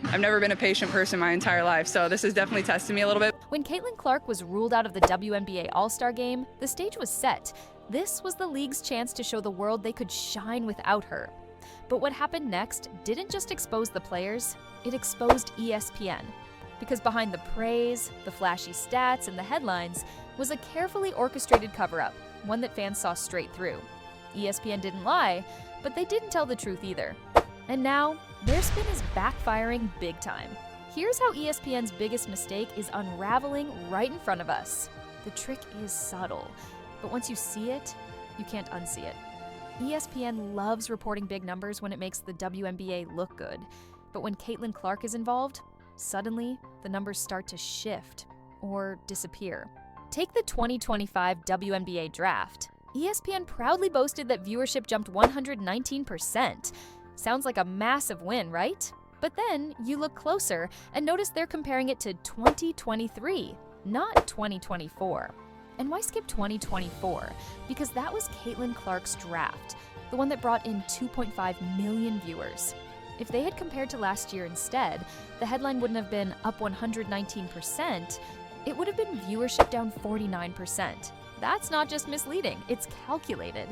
I've never been a patient person my entire life, so this has definitely tested me a little bit. When Caitlin Clark was ruled out of the WNBA All-Star Game, the stage was set. This was the league's chance to show the world they could shine without her. But what happened next didn't just expose the players, it exposed ESPN. Because behind the praise, the flashy stats, and the headlines was a carefully orchestrated cover-up, one that fans saw straight through. ESPN didn't lie, but they didn't tell the truth either. And now, their spin is backfiring big time. Here's how ESPN's biggest mistake is unraveling right in front of us. The trick is subtle, but once you see it, you can't unsee it. ESPN loves reporting big numbers when it makes the WNBA look good, but when Caitlin Clark is involved, suddenly the numbers start to shift or disappear. Take the 2025 WNBA draft. ESPN proudly boasted that viewership jumped 119%. Sounds like a massive win, right? But then you look closer and notice they're comparing it to 2023, not 2024. And why skip 2024? Because that was Caitlin Clark's draft, the one that brought in 2.5 million viewers. If they had compared to last year instead, the headline wouldn't have been up 119%, it would have been viewership down 49%. That's not just misleading, it's calculated.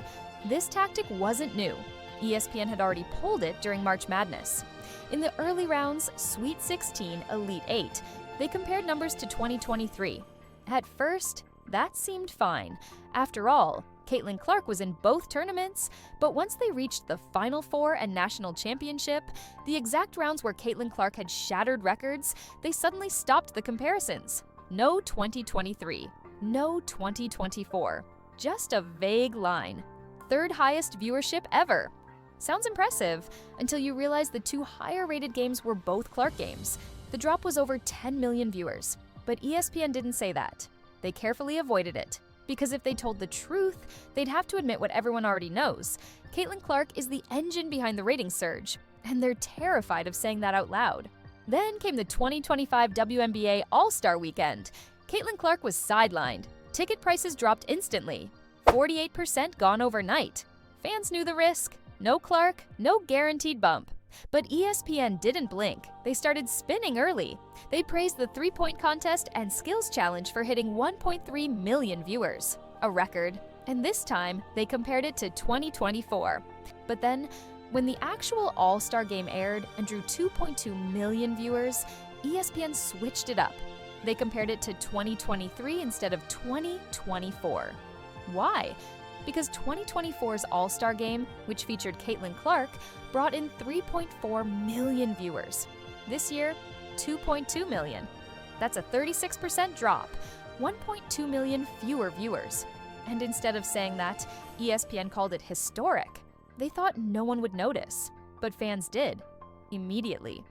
This tactic wasn't new. ESPN had already pulled it during March Madness. In the early rounds, Sweet 16, Elite 8, they compared numbers to 2023. At first, that seemed fine. After all, Caitlin Clark was in both tournaments, but once they reached the Final Four and National Championship, the exact rounds where Caitlin Clark had shattered records, they suddenly stopped the comparisons. No 2023. No 2024. Just a vague line. Third highest viewership ever. Sounds impressive, until you realize the two higher-rated games were both Clark games. The drop was over 10 million viewers, but ESPN didn't say that. They carefully avoided it, because if they told the truth, they'd have to admit what everyone already knows. Caitlin Clark is the engine behind the ratings surge, and they're terrified of saying that out loud. Then came the 2025 WNBA All-Star Weekend. Caitlin Clark was sidelined. Ticket prices dropped instantly. 48% gone overnight. Fans knew the risk. No Clark, no guaranteed bump. But ESPN didn't blink. They started spinning early. They praised the three-point contest and skills challenge for hitting 1.3 million viewers, a record. And this time, they compared it to 2024. But then, when the actual All-Star Game aired and drew 2.2 million viewers, ESPN switched it up. They compared it to 2023 instead of 2024. Why? Because 2024's All-Star Game, which featured Caitlin Clark, brought in 3.4 million viewers. This year, 2.2 million. That's a 36% drop, 1.2 million fewer viewers. And instead of saying that, ESPN called it historic. They thought no one would notice, but fans did, immediately.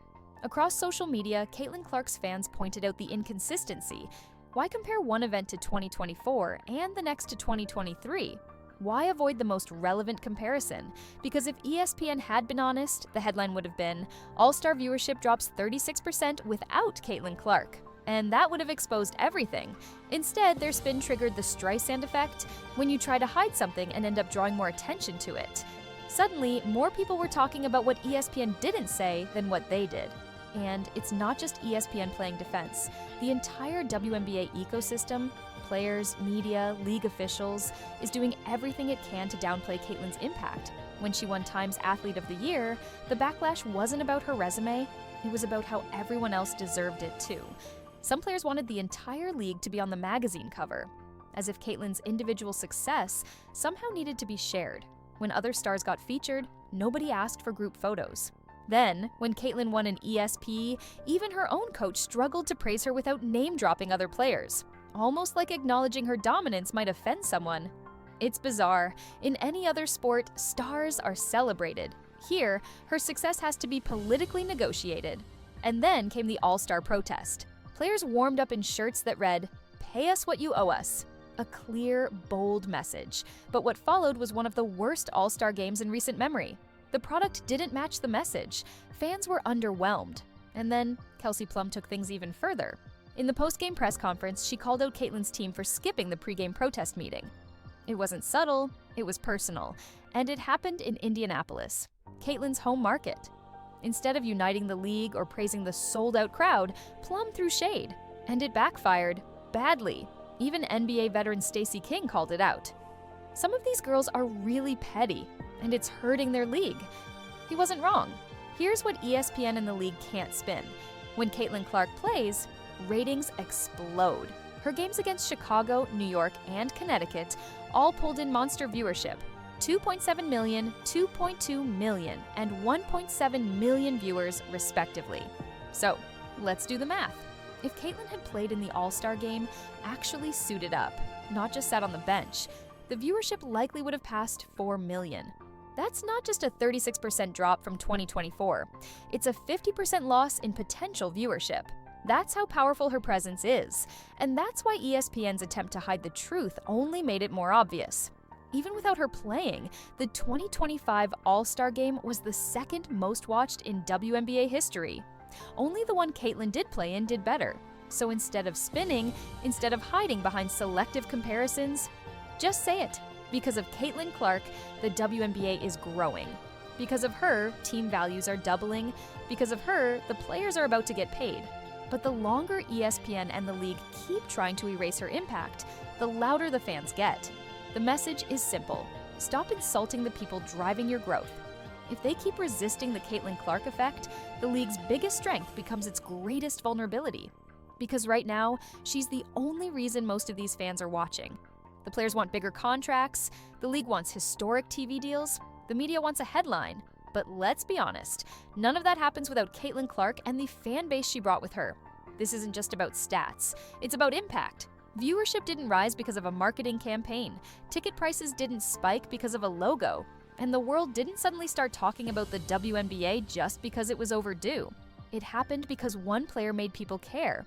Across social media, Caitlin Clark's fans pointed out the inconsistency. Why compare one event to 2024 and the next to 2023? Why avoid the most relevant comparison? Because if ESPN had been honest, the headline would have been, All-Star viewership drops 36% without Caitlin Clark. And that would have exposed everything. Instead, their spin triggered the Streisand effect, when you try to hide something and end up drawing more attention to it. Suddenly, more people were talking about what ESPN didn't say than what they did. And it's not just ESPN playing defense. The entire WNBA ecosystem, players, media, league officials, is doing everything it can to downplay Caitlin's impact. When she won Time's Athlete of the Year, the backlash wasn't about her resume, it was about how everyone else deserved it too. Some players wanted the entire league to be on the magazine cover, as if Caitlin's individual success somehow needed to be shared. When other stars got featured, nobody asked for group photos. Then, when Caitlin won an ESP, even her own coach struggled to praise her without name-dropping other players, almost like acknowledging her dominance might offend someone. It's bizarre. In any other sport, stars are celebrated. Here, her success has to be politically negotiated. And then came the All-Star protest. Players warmed up in shirts that read, "Pay us what you owe us." A clear, bold message. But what followed was one of the worst All-Star games in recent memory. The product didn't match the message. Fans were underwhelmed. And then Kelsey Plum took things even further. In the post-game press conference, she called out Caitlin's team for skipping the pre-game protest meeting. It wasn't subtle, it was personal, and it happened in Indianapolis, Caitlin's home market. Instead of uniting the league or praising the sold-out crowd, Plum threw shade. And it backfired badly. Even NBA veteran Stacey King called it out. Some of these girls are really petty, and it's hurting their league. He wasn't wrong. Here's what ESPN and the league can't spin. When Caitlin Clark plays, ratings explode. Her games against Chicago, New York, and Connecticut all pulled in monster viewership. 2.7 million, 2.2 million, and 1.7 million viewers, respectively. So, let's do the math. If Caitlin had played in the All-Star Game, actually suited up, not just sat on the bench, the viewership likely would have passed 4 million. That's not just a 36% drop from 2024. It's a 50% loss in potential viewership. That's how powerful her presence is, and that's why ESPN's attempt to hide the truth only made it more obvious. Even without her playing, the 2025 All-Star Game was the second most watched in WNBA history. Only the one Caitlin did play in did better. So instead of spinning, instead of hiding behind selective comparisons, just say it. Because of Caitlin Clark, the WNBA is growing. Because of her, team values are doubling. Because of her, the players are about to get paid. But the longer ESPN and the league keep trying to erase her impact, the louder the fans get. The message is simple. Stop insulting the people driving your growth. If they keep resisting the Caitlin Clark effect, the league's biggest strength becomes its greatest vulnerability. Because right now, she's the only reason most of these fans are watching. The players want bigger contracts, the league wants historic TV deals, the media wants a headline. But let's be honest, none of that happens without Caitlin Clark and the fan base she brought with her. This isn't just about stats, it's about impact. Viewership didn't rise because of a marketing campaign, ticket prices didn't spike because of a logo, and the world didn't suddenly start talking about the WNBA just because it was overdue. It happened because one player made people care.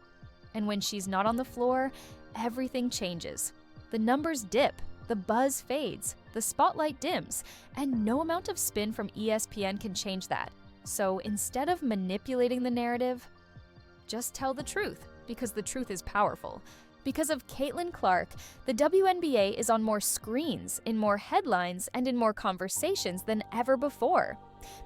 And when she's not on the floor, everything changes. The numbers dip, the buzz fades, the spotlight dims, and no amount of spin from ESPN can change that. So instead of manipulating the narrative, just tell the truth, because the truth is powerful. Because of Caitlin Clark, the WNBA is on more screens, in more headlines, and in more conversations than ever before.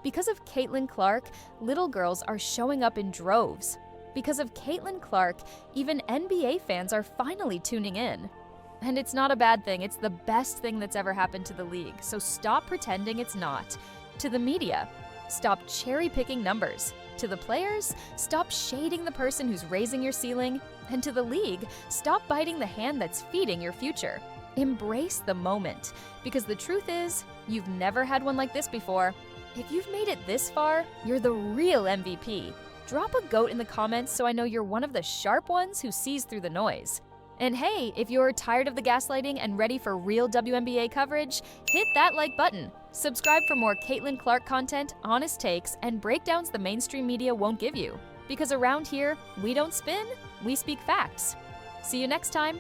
Because of Caitlin Clark, little girls are showing up in droves. Because of Caitlin Clark, even NBA fans are finally tuning in. And it's not a bad thing, it's the best thing that's ever happened to the league, so stop pretending it's not. To the media, stop cherry-picking numbers. To the players, stop shading the person who's raising your ceiling. And to the league, stop biting the hand that's feeding your future. Embrace the moment, because the truth is, you've never had one like this before. If you've made it this far, you're the real MVP. Drop a GOAT in the comments so I know you're one of the sharp ones who sees through the noise. And hey, if you're tired of the gaslighting and ready for real WNBA coverage, hit that like button. Subscribe for more Caitlin Clark content, honest takes, and breakdowns the mainstream media won't give you. Because around here, we don't spin, we speak facts. See you next time.